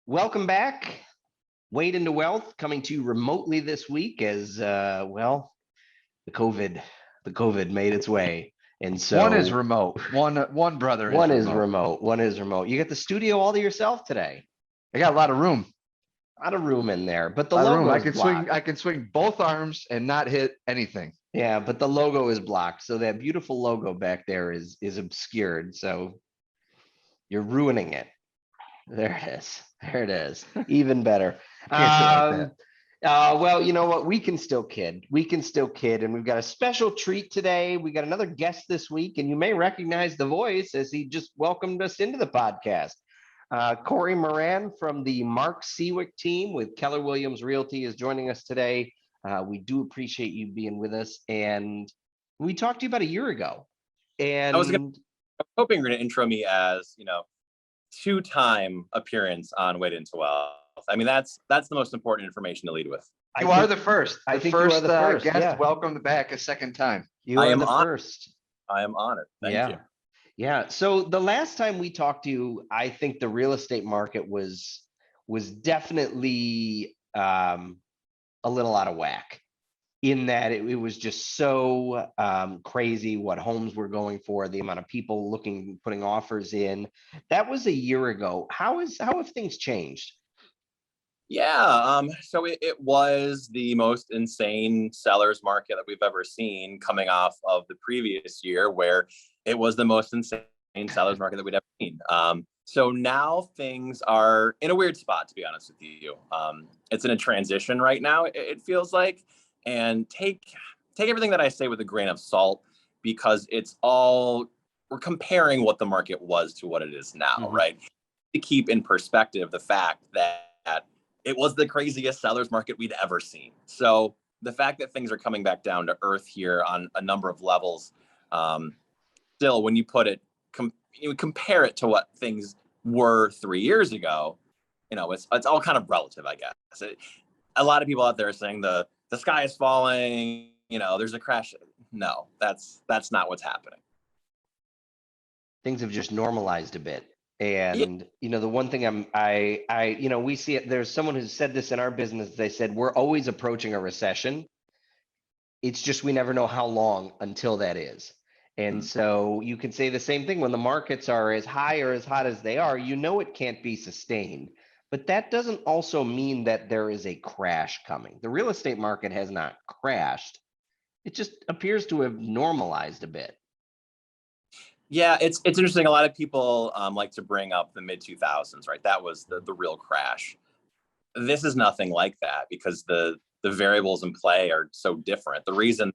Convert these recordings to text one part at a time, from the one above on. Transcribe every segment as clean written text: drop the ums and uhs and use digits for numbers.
Welcome back. Wade into Wealth coming to you remotely this week as the COVID made its way. And so One is remote. One brother one is is remote. remote. One is remote. You get the studio all to yourself today. I got a lot of room. A lot of room in there, but the A lot of logo room. I is can blocked. I can swing both arms and not hit anything. Yeah, but the logo is blocked. So that beautiful logo back there is obscured. So you're ruining it. There it is. There it is. Even better. Can't say it like that. Well, you know what? We can still kid. We can still kid. And we've got a special treat today. We got another guest this week, and you may recognize the voice as he just welcomed us into the podcast. Corey Moran from the Mark Siwiec Team with Keller Williams Realty is joining us today. We do appreciate you being with us. And we talked to you about a year ago. And I was hoping you're going to intro me as, two-time appearance on Wade into Wealth. I mean, that's the most important information to lead with. You are the first. I The think you are first the first, guest. yeah. Welcome back a second time. You I are am the first. I am honored. Thank you. Yeah. So the last time we talked to you, I think the real estate market was definitely a little out of whack in that it was just so crazy what homes were going for, the amount of people putting offers in. That was a year ago. How have things changed? Yeah. So it was the most insane sellers market that we've ever seen, coming off of the previous year where it was the most insane sellers market that we'd ever seen. So now things are in a weird spot, to be honest with you. It's in a transition right now, it feels like, and take everything that I say with a grain of salt, because we're comparing what the market was to what it is now, right? To keep in perspective the fact that it was the craziest sellers market we'd ever seen. So the fact that things are coming back down to earth here on a number of levels, still, when you put it, you compare it to what things were 3 years ago, it's all kind of relative, I guess. A lot of people out there are saying the sky is falling, there's a crash. No, that's not what's happening. Things have just normalized a bit. And, Yeah. the one thing we see it, there's someone who said this in our business. They said, we're always approaching a recession. It's just, we never know how long until that is. And so you can say the same thing when the markets are as high or as hot as they are, it can't be sustained, but that doesn't also mean that there is a crash coming. The real estate market has not crashed. It just appears to have normalized a bit. Yeah, it's interesting. A lot of people like to bring up the mid 2000s, right? That was the real crash. This is nothing like that because the variables in play are so different. The reason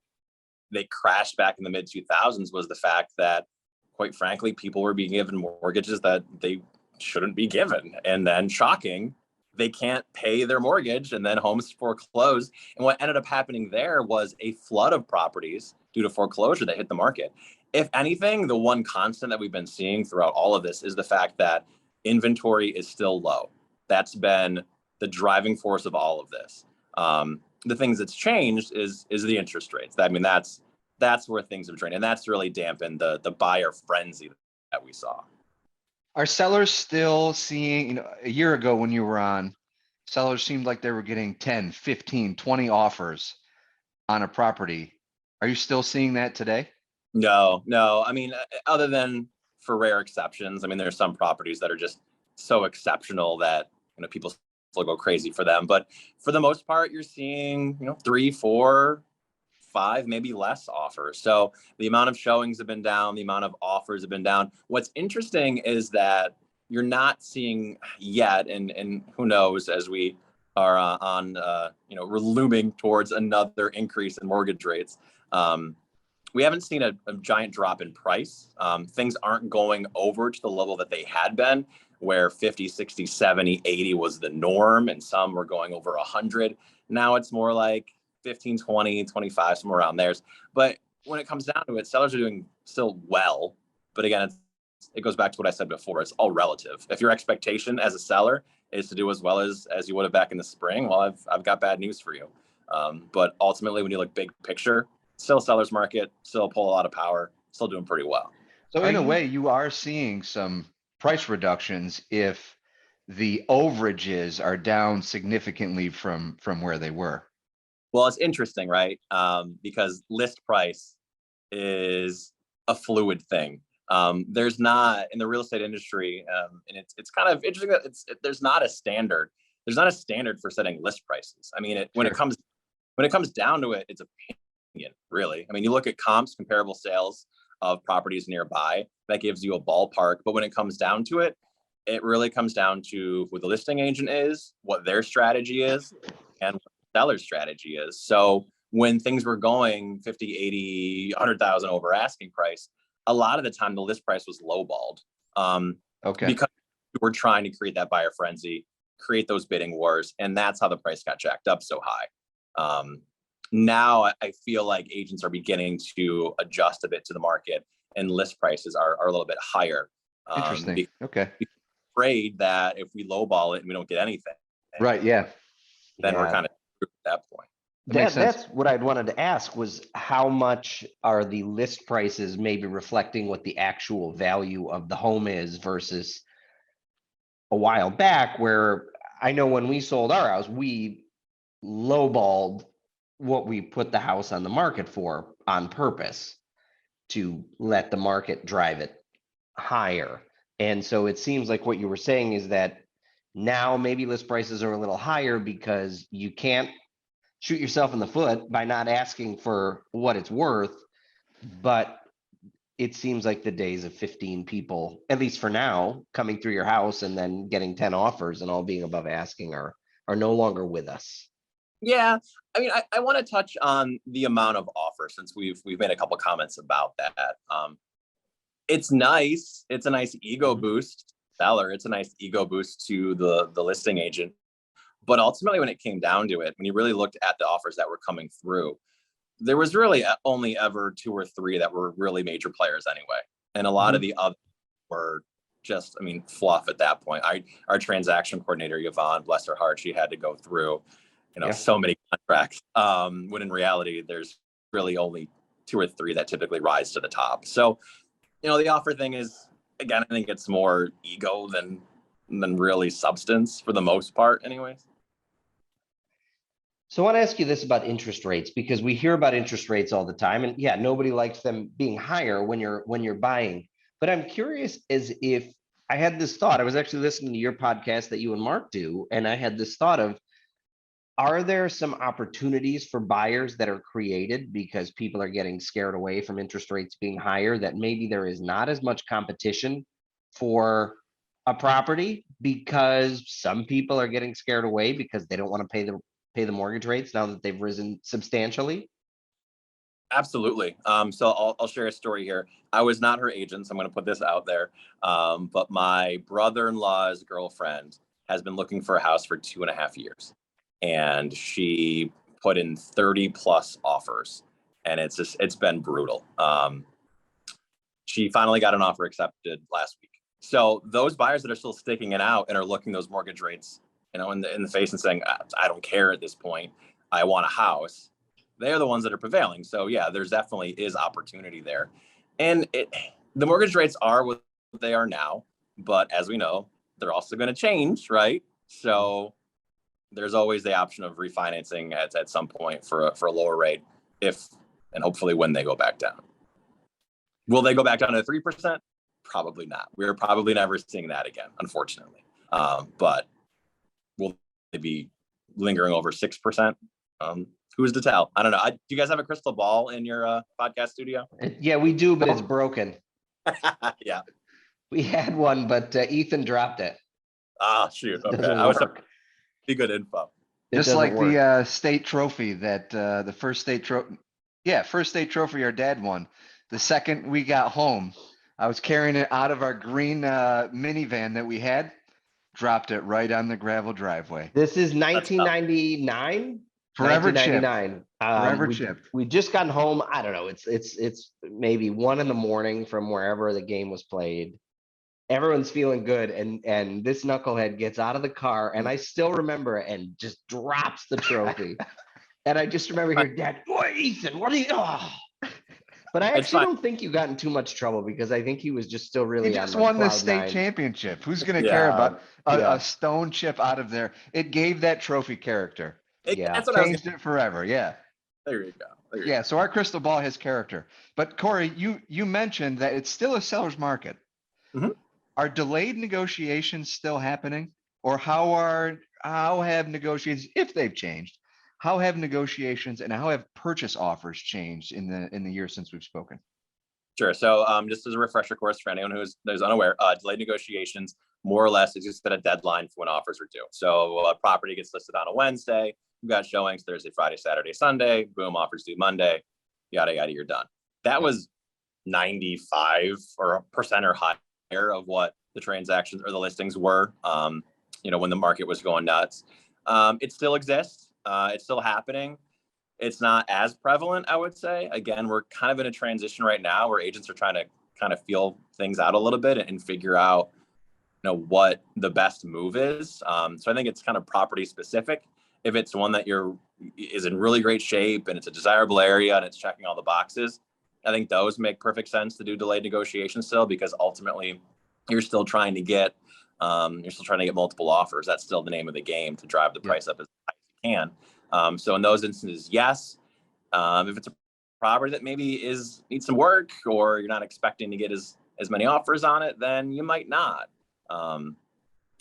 they crashed back in the mid 2000s was the fact that, quite frankly, people were being given mortgages that they shouldn't be given. And then, shocking, they can't pay their mortgage, and then homes foreclosed. And what ended up happening there was a flood of properties due to foreclosure that hit the market. If anything, the one constant that we've been seeing throughout all of this is the fact that inventory is still low. That's been the driving force of all of this. The things that's changed is the interest rates. I mean, that's where things have changed, and that's really dampened the buyer frenzy that we saw. Are sellers still seeing, a year ago when you were on, sellers seemed like they were getting 10, 15, 20 offers on a property. Are you still seeing that today? No. I mean, other than for rare exceptions, I mean, there's some properties that are just so exceptional that, people still go crazy for them. But for the most part, you're seeing, 3, 4, 5, maybe less offers. So the amount of showings have been down, the amount of offers have been down. What's interesting is that you're not seeing yet, and who knows, as we are we're looming towards another increase in mortgage rates. We haven't seen a giant drop in price. Things aren't going over to the level that they had been, where 50, 60, 70, 80 was the norm, and some were going over 100. Now it's more like 15, 20, 25, somewhere around there. But when it comes down to it, sellers are doing still well. But again, it goes back to what I said before. It's all relative. If your expectation as a seller is to do as well as you would have back in the spring, well, I've got bad news for you. But ultimately, when you look big picture, still seller's market, still pull a lot of power, still doing pretty well. So in a way, you are seeing some price reductions if the overages are down significantly from where they were. Well, it's interesting, right? Because list price is a fluid thing. There's not in the real estate industry, and it's kind of interesting that there's not a standard. There's not a standard for setting list prices. I mean, when it comes down to it, it's opinion, really. I mean, you look at comps, comparable sales of properties nearby, that gives you a ballpark. But when it comes down to it, it really comes down to who the listing agent is, what their strategy is, and what the seller's strategy is. So when things were going 50, 80, 100,000 over asking price, a lot of the time the list price was lowballed. Okay. Because we're trying to create that buyer frenzy, create those bidding wars, and that's how the price got jacked up so high. Now I feel like agents are beginning to adjust a bit to the market, and list prices are a little bit higher. Interesting. Okay. Afraid that if we lowball it and we don't get anything, Right. Yeah. then we're Yeah. kind of at that point. That makes sense. That's what I'd wanted to ask was how much are the list prices maybe reflecting what the actual value of the home is versus a while back where I know when we sold our house, we lowballed what we put the house on the market for on purpose to let the market drive it higher. And so it seems like what you were saying is that now maybe list prices are a little higher because you can't shoot yourself in the foot by not asking for what it's worth. But it seems like the days of 15 people, at least for now, coming through your house and then getting 10 offers and all being above asking are no longer with us. Yeah, I mean, I want to touch on the amount of offers since we've made a couple comments about that. It's nice. It's a nice ego boost, seller. It's a nice ego boost to the listing agent. But ultimately, when it came down to it, when you really looked at the offers that were coming through, there was really only ever 2 or 3 that were really major players anyway. And a lot of the others were just, I mean, fluff at that point. Our transaction coordinator, Yvonne, bless her heart, she had to go through, so many contracts. When in reality, there's really only 2 or 3 that typically rise to the top. So, the offer thing is, again, I think it's more ego than really substance for the most part anyways. So I want to ask you this about interest rates, because we hear about interest rates all the time, and yeah, nobody likes them being higher when you're buying. But I'm curious as if I had this thought. I was actually listening to your podcast that you and Mark do, and I had this thought of, are there some opportunities for buyers that are created because people are getting scared away from interest rates being higher, that maybe there is not as much competition for a property because some people are getting scared away because they don't want to pay the mortgage rates now that they've risen substantially? Absolutely. So I'll share a story here. I was not her agent, so I'm going to put this out there. But my brother-in-law's girlfriend has been looking for a house for 2.5 years, and she put in 30 plus offers, and it's been brutal. She finally got an offer accepted last week. So those buyers that are still sticking it out and are looking those mortgage rates, in the face and saying, I don't care at this point, I want a house, they're the ones that are prevailing. So yeah, there's definitely is opportunity there. And the mortgage rates are what they are now, but as we know, they're also going to change, right? So there's always the option of refinancing at some point for a lower rate, if and hopefully when they go back down. Will they go back down to 3%? Probably not. We're probably never seeing that again, unfortunately. But will they be lingering over 6%? Who's to tell? I don't know. Do you guys have a crystal ball in your podcast studio? Yeah, we do, but it's broken. Yeah. We had one, but Ethan dropped it. Ah, shoot. It Okay. doesn't I was work. pretty good info. It Just doesn't like work. the state trophy that the first state trophy. Yeah, first state trophy our dad won. The second we got home, I was carrying it out of our green minivan that we had, dropped it right on the gravel driveway. This is 1999. Forever chipped. 1999. Forever chipped. We just gotten home. I don't know. It's maybe 1 a.m. from wherever the game was played. Everyone's feeling good, and this knucklehead gets out of the car, and I still remember it, and just drops the trophy. And I just remember hearing, Dad, boy, Ethan, what are you? Oh. But I It's actually fine. don't think you got in too much trouble because I think he was just still He really on just like won the cloud state nine. championship. Who's going to care Yeah. about Yeah. a stone chip out of there? It gave that trophy character. Yeah. That's what I was Changed it forever. Yeah. There you go. There you Yeah. go. So our crystal ball has character. But Corey, you mentioned that it's still a seller's market. Mhm. Are delayed negotiations still happening? Or how have negotiations, if they've changed, how have negotiations and how have purchase offers changed in the year since we've spoken? Sure. So just as a refresher course for anyone who's unaware, delayed negotiations more or less is just a deadline for when offers are due. So a property gets listed on a Wednesday, we've got showings Thursday, Friday, Saturday, Sunday, boom, offers due Monday, yada, yada, you're done. That was 95% or higher of what the transactions or the listings were, when the market was going nuts. It still exists. It's still happening. It's not as prevalent, I would say. Again, we're kind of in a transition right now where agents are trying to kind of feel things out a little bit and figure out, what the best move is. So I think it's kind of property specific. If it's one that is in really great shape and it's a desirable area and it's checking all the boxes, I think those make perfect sense to do delayed negotiation still, because ultimately you're still trying to get multiple offers. That's still the name of the game, to drive the price up as high as you can. So in those instances, yes. If it's a property that maybe needs some work, or you're not expecting to get as many offers on it, then you might not.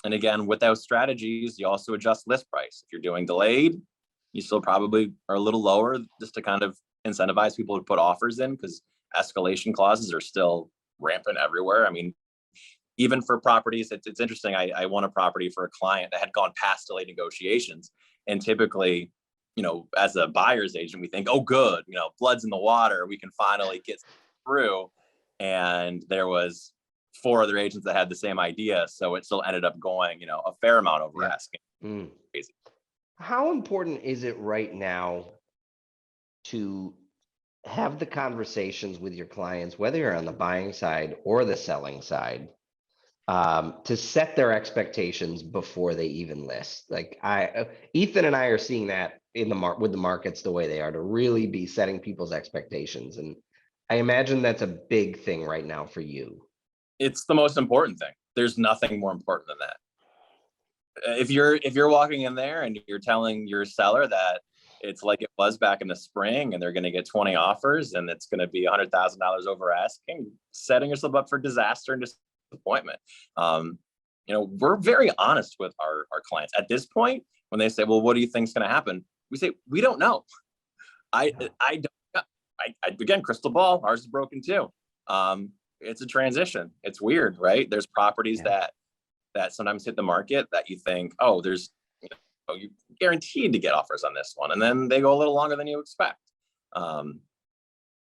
And again, with those strategies, you also adjust list price. If you're doing delayed, you still probably are a little lower, just to kind of incentivize people to put offers in, because escalation clauses are still rampant everywhere. I mean, even for properties, it's interesting. I won a property for a client that had gone past delayed negotiations, and typically, as a buyer's agent, we think, oh, good, blood's in the water, we can finally get through. And there was 4 other agents that had the same idea, so it still ended up going, a fair amount over asking. Crazy. How important is it right now to have the conversations with your clients, whether you're on the buying side or the selling side, to set their expectations before they even list? Like Ethan and I are seeing that in with the markets the way they are, to really be setting people's expectations. And I imagine that's a big thing right now for you. It's the most important thing. There's nothing more important than that. If you're walking in there and you're telling your seller that it's like it was back in the spring and they're going to get 20 offers and it's going to be $100,000 over asking, setting yourself up for disaster and disappointment. We're very honest with our clients at this point. When they say, well, what do you think is going to happen? We say, we don't know. I don't. Again, crystal ball, ours is broken too. It's a transition. It's weird, right? There's properties that sometimes hit the market that you think, oh, you're guaranteed to get offers on this one. And then they go a little longer than you expect.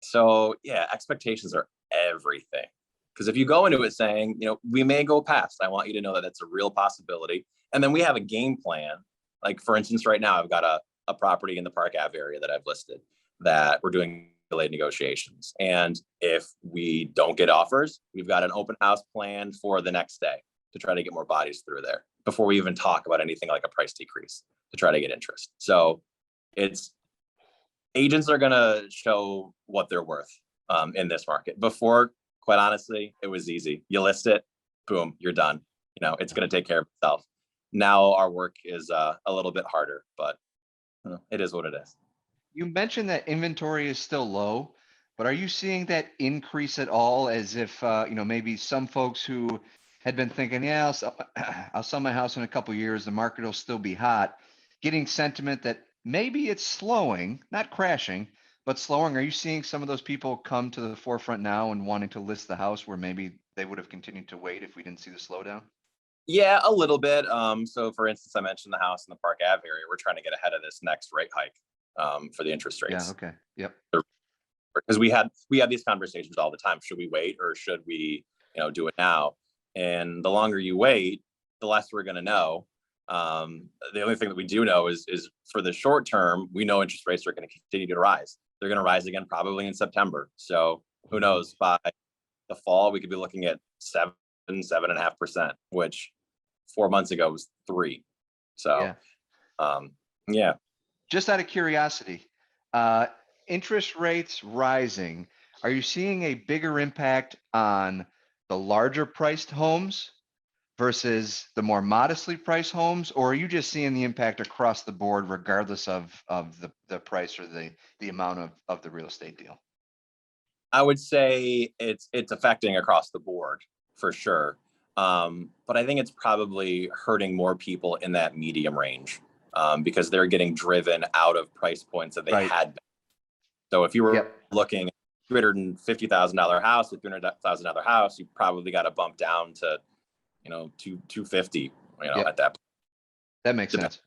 So yeah, expectations are everything. Because if you go into it saying, we may go past, I want you to know that it's a real possibility. And then we have a game plan. Like, for instance, right now, I've got a property in the Park Ave area that I've listed that we're doing delayed negotiations. And if we don't get offers, we've got an open house planned for the next day to try to get more bodies through there before we even talk about anything like a price decrease, to try to get interest. So agents are going to show what they're worth in this market. Before, quite honestly, it was easy. You list it, boom, you're done. It's going to take care of itself. Now our work is a little bit harder, but it is what it is. You mentioned that inventory is still low, but are you seeing that increase at all, as if, maybe some folks who had been thinking, yeah, I'll sell my house in a couple of years, the market will still be hot, getting sentiment that maybe it's slowing, not crashing, but slowing? Are you seeing some of those people come to the forefront now and wanting to list the house where maybe they would have continued to wait if we didn't see the slowdown? Yeah, a little bit. So for instance, I mentioned the house in the Park Ave area. We're trying to get ahead of this next rate hike for the interest rates. Yeah. Okay. Yep. Because we have these conversations all the time. Should we wait or should we, do it now? And the longer you wait, the less we're going to know. The only thing that we do know is for the short term, we know interest rates are going to continue to rise. They're going to rise again probably in September. So who knows? By the fall, we could be looking at 7.5%, which 4 months ago was 3%. So, yeah. Just out of curiosity, interest rates rising, Are you seeing a bigger impact on the larger priced homes versus the more modestly priced homes? Or are you just seeing the impact across the board regardless of the price or the amount of the real estate deal? I would say it's affecting across the board for sure. But I think it's probably hurting more people in that medium range because they're getting driven out of price points that they Right. had been. So if you were Yep. looking at $250,000 house with $300,000 house, you probably got to bump down to, 250, Yep. at that point, That makes Depends. sense.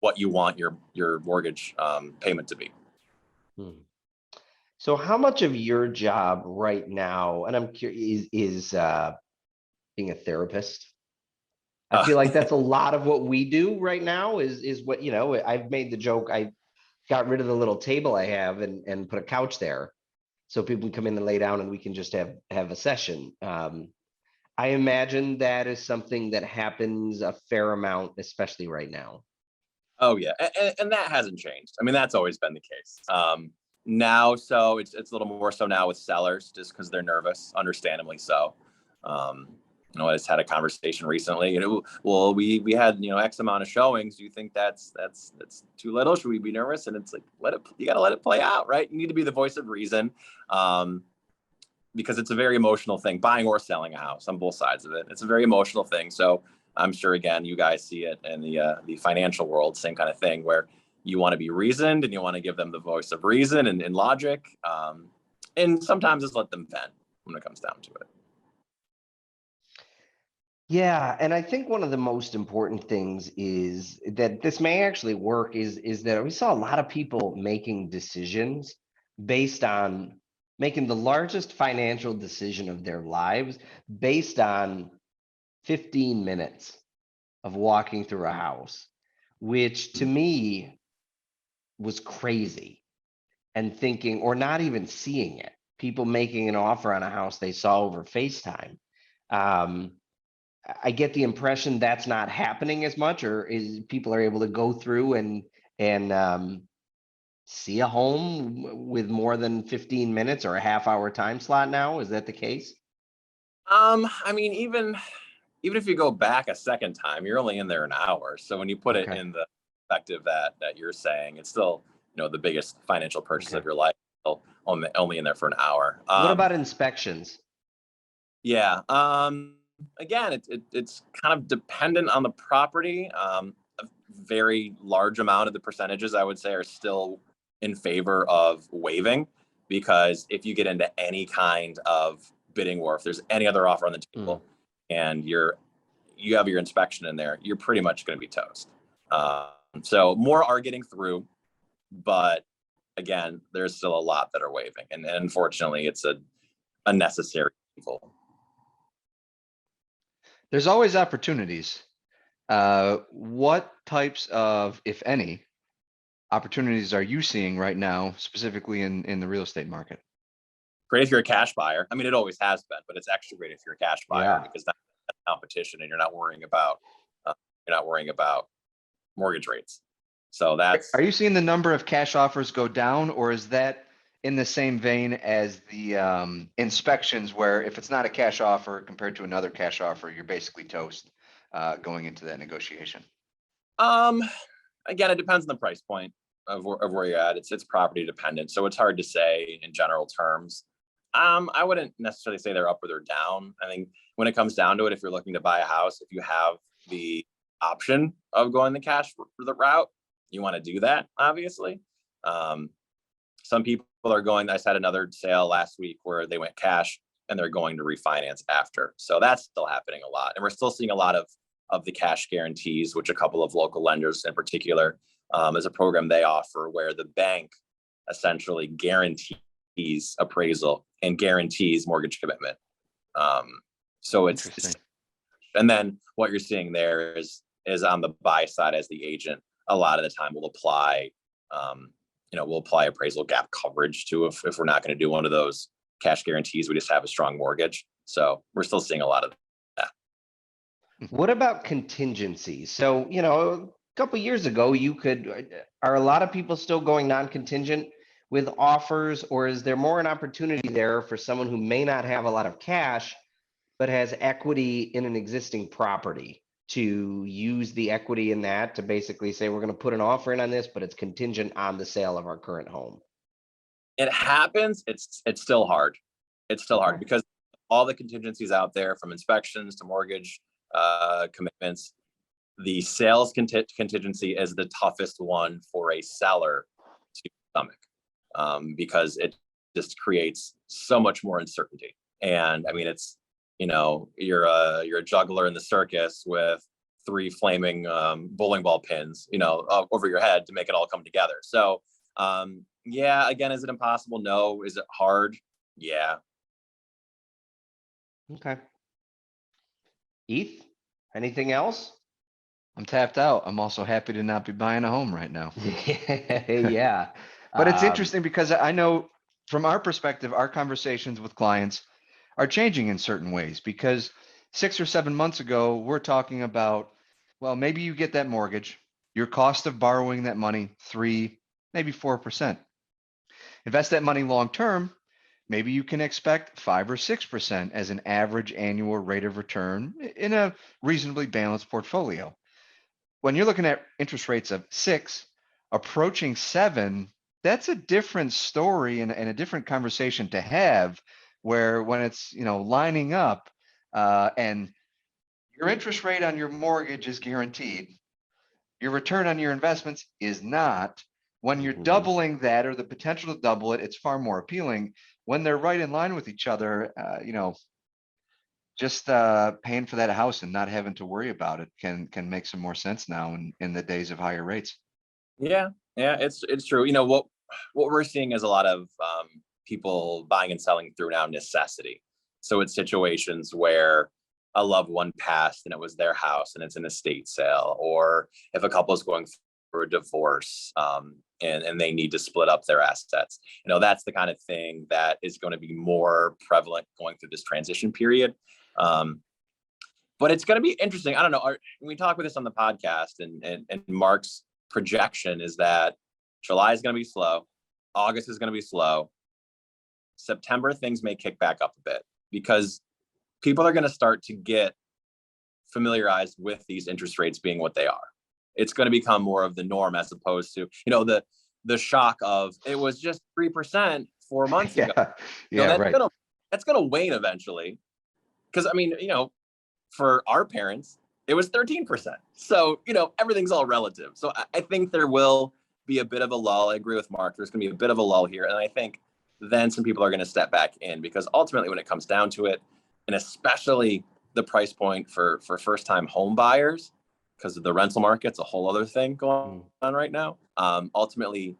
what you want your mortgage payment to be. Hmm. So how much of your job right now, and I'm curious, is being a therapist? I feel like that's a lot of what we do right now is what, I've made the joke. I got rid of the little table I have and put a couch there. So people can come in and lay down and we can just have a session. I imagine that is something that happens a fair amount, especially right now. Oh yeah, and that hasn't changed. I mean, that's always been the case. Now, so it's a little more so now with sellers, just because they're nervous, understandably so. I just had a conversation recently. Well, we had X amount of showings. Do you think that's too little? Should we be nervous? And it's like, you got to let it play out, right? You need to be the voice of reason, because it's a very emotional thing, buying or selling a house on both sides of it. It's a very emotional thing. So I'm sure, again, you guys see it in the financial world, same kind of thing, where you want to be reasoned and you want to give them the voice of reason and logic. And sometimes just let them vent when it comes down to it. Yeah, and I think one of the most important things is that this may actually work is that we saw a lot of people making decisions based on making the largest financial decision of their lives based on 15 minutes of walking through a house, which to me was crazy. And thinking, or not even seeing it, people making an offer on a house they saw over FaceTime. Um, I get the impression that's not happening as much, or is people are able to go through and see a home with more than 15 minutes or a half hour time slot now. Is that the case? I mean, even if you go back a second time, you're only in there an hour. So when you put it Okay. in the perspective that you're saying, it's still, the biggest financial purchase Okay. of your life, still only in there for an hour. What about inspections? Yeah. Again, it's kind of dependent on the property. A very large amount of the percentages, I would say, are still in favor of waiving, because if you get into any kind of bidding war, if there's any other offer on the table and you have your inspection in there, you're pretty much going to be toast. So more are getting through, but again, there's still a lot that are waiving, and unfortunately, it's a necessary evil. There's always opportunities. What types of, if any, opportunities are you seeing right now, specifically in the real estate market? Great if you're a cash buyer. I mean, it always has been, but it's extra great if you're a cash buyer, Yeah. because that's competition and you're not worrying about mortgage rates. So that's Are you seeing the number of cash offers go down, or is that in the same vein as the inspections, where if it's not a cash offer compared to another cash offer, you're basically toast going into that negotiation? again, it depends on the price point of where you're at. It's property dependent, so it's hard to say in general terms. I wouldn't necessarily say they're up or they're down. I think when it comes down to it, if you're looking to buy a house, if you have the option of going the cash for the route, you want to do that, obviously. Some people are going, I just had another sale last week where they went cash and they're going to refinance after. So that's still happening a lot. And we're still seeing a lot of the cash guarantees, which a couple of local lenders in particular, is a program they offer where the bank essentially guarantees appraisal and guarantees mortgage commitment. So it's, and then what you're seeing there is on the buy side, as the agent, a lot of the time will apply, we'll apply appraisal gap coverage to if we're not going to do one of those cash guarantees, we just have a strong mortgage. So we're still seeing a lot of that. What about contingencies? So, a couple years ago, are a lot of people still going non-contingent with offers, or is there more an opportunity there for someone who may not have a lot of cash, but has equity in an existing property to use the equity in that to basically say, we're going to put an offer in on this, but it's contingent on the sale of our current home? It happens. It's still hard. It's still hard Okay. because all the contingencies out there, from inspections to mortgage commitments, the sales contingency is the toughest one for a seller to stomach, because it just creates so much more uncertainty. And I mean, it's, you're a juggler in the circus with 3 flaming bowling ball pins, over your head to make it all come together. So yeah, again, is it impossible? No. Is it hard? Yeah. Okay. Heath, anything else? I'm tapped out. I'm also happy to not be buying a home right now. Yeah. But it's interesting because I know from our perspective, our conversations with clients are changing in certain ways, because 6 or 7 months ago, we're talking about, well, maybe you get that mortgage, your cost of borrowing that money, 3, maybe 4%. Invest that money long term, maybe you can expect 5 or 6% as an average annual rate of return in a reasonably balanced portfolio. When you're looking at interest rates of 6 approaching 7, that's a different story and a different conversation to have, where when it's, lining up and your interest rate on your mortgage is guaranteed, your return on your investments is not. When you're Mhm. doubling that, or the potential to double it, it's far more appealing. When they're right in line with each other, just paying for that house and not having to worry about it can make some more sense now in the days of higher rates. Yeah. Yeah. It's true. What we're seeing is a lot of people buying and selling through now necessity. So it's situations where a loved one passed and it was their house and it's an estate sale, or if a couple is going through a divorce, and they need to split up their assets. That's the kind of thing that is going to be more prevalent going through this transition period. But it's going to be interesting. I don't know. We talk with this on the podcast, and Mark's projection is that July is going to be slow. August is going to be slow. September, things may kick back up a bit because people are going to start to get familiarized with these interest rates being what they are. It's going to become more of the norm, as opposed to, the shock of it was just 3% 4 months ago. Yeah, right. That's gonna wane eventually. Because I mean, for our parents, it was 13%. So, everything's all relative. So I think there will be a bit of a lull. I agree with Mark. There's gonna be a bit of a lull here. And I think then some people are gonna step back in, because ultimately when it comes down to it, and especially the price point for first-time home buyers, because the rental market's a whole other thing going on right now. Ultimately,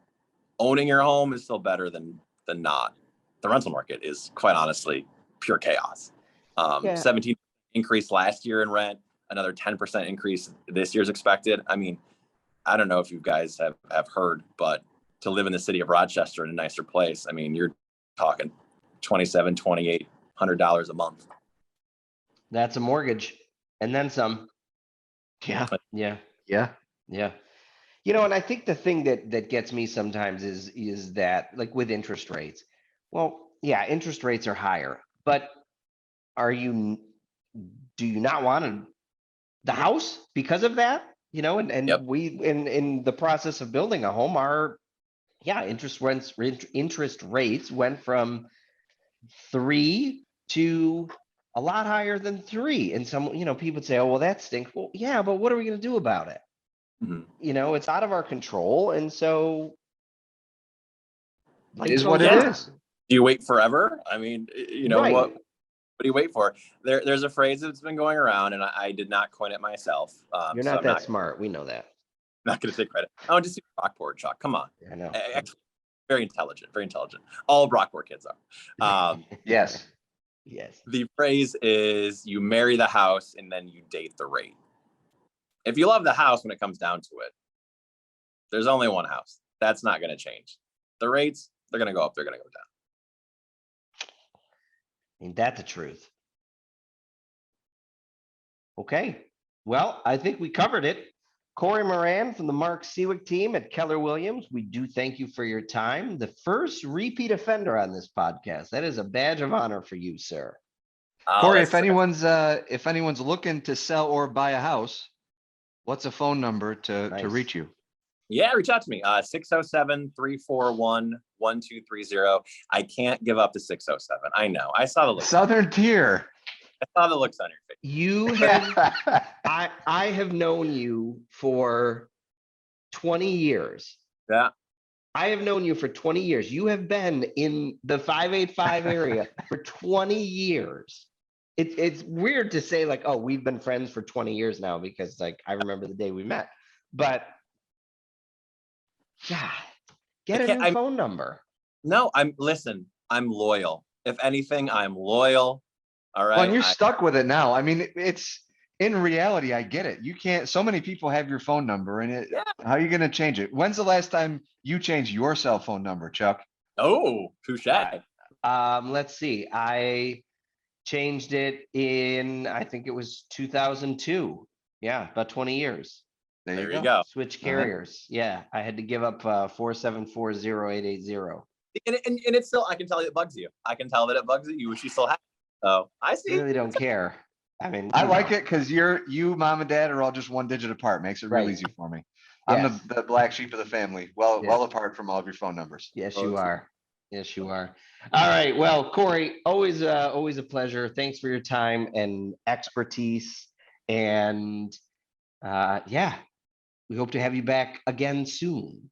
owning your home is still better than not. The rental market is, quite honestly, pure chaos. Yeah. 17% increase last year in rent, another 10% increase this year's expected. I mean, I don't know if you guys have heard, but to live in the city of Rochester in a nicer place, I mean, you're talking $2,700-$2,800 a month. That's a mortgage and then some. Yeah. Yeah. Yeah. Yeah. And I think the thing that gets me sometimes is that, like, with interest rates, well, yeah, interest rates are higher, but do you not want the house because of that? And Yep. we in the process of building a home, interest rates went from 3 to a lot higher than 3. And some, people would say, oh, well, that stinks. Well, yeah, but what are we going to do about it? Mhm. It's out of our control. And so, It is what yeah. it is. Do you wait forever? I mean, Right. what do you wait for? There's a phrase that's been going around, and I did not coin it myself. You're so not I'm that smart. We know that. not going to take credit. Oh, just Brockport, Chuck. Come on. I know. Actually, very intelligent. Very intelligent. All Brockport kids are. Yes. Yes. The phrase is, you marry the house and then you date the rate. If you love the house, when it comes down to it, there's only one house. That's not going to change. The rates, they're going to go up. They're going to go down. Ain't that the truth? Okay. Well, I think we covered it. Corey Moran from the Mark Siwiec team at Keller Williams. We do thank you for your time. The first repeat offender on this podcast. That is a badge of honor for you, sir. Oh, Corey, that's if anyone's looking to sell or buy a house, what's a phone number to Nice. reach you? Yeah, reach out to me. 607-341-1230. I can't give up the 607. I know. I saw the looks. Southern Tier. I saw the looks on your face. You have I have known you for 20 years. Yeah. I have known you for 20 years. You have been in the 585 area for 20 years. It's weird to say like, oh, we've been friends for 20 years now because like I remember the day we met. But God, get a new phone number. No, I'm loyal. If anything, I'm loyal. All right. Well, and you're stuck with it now. I mean, it's in reality, I get it. You can't, so many people have your phone number and how are you going to change it? When's the last time you changed your cell phone number, Chuck? Oh, touche. Let's see. I changed it in, I think it was 2002. Yeah, about 20 years. There you go. Switch carriers. Yeah, I had to give up 4740880. And it's still, I can tell it bugs you. I can tell that it bugs you, which you still have. So I I see. really don't care. I mean, I like it because you, mom and dad are all just one digit apart. Makes it real Right. easy for me. I'm Yes. the black sheep of the family. Well apart from all of your phone numbers. Yes, you are. Yes, you are. All right. Well, Corey, always a pleasure. Thanks for your time and expertise. And yeah, we hope to have you back again soon.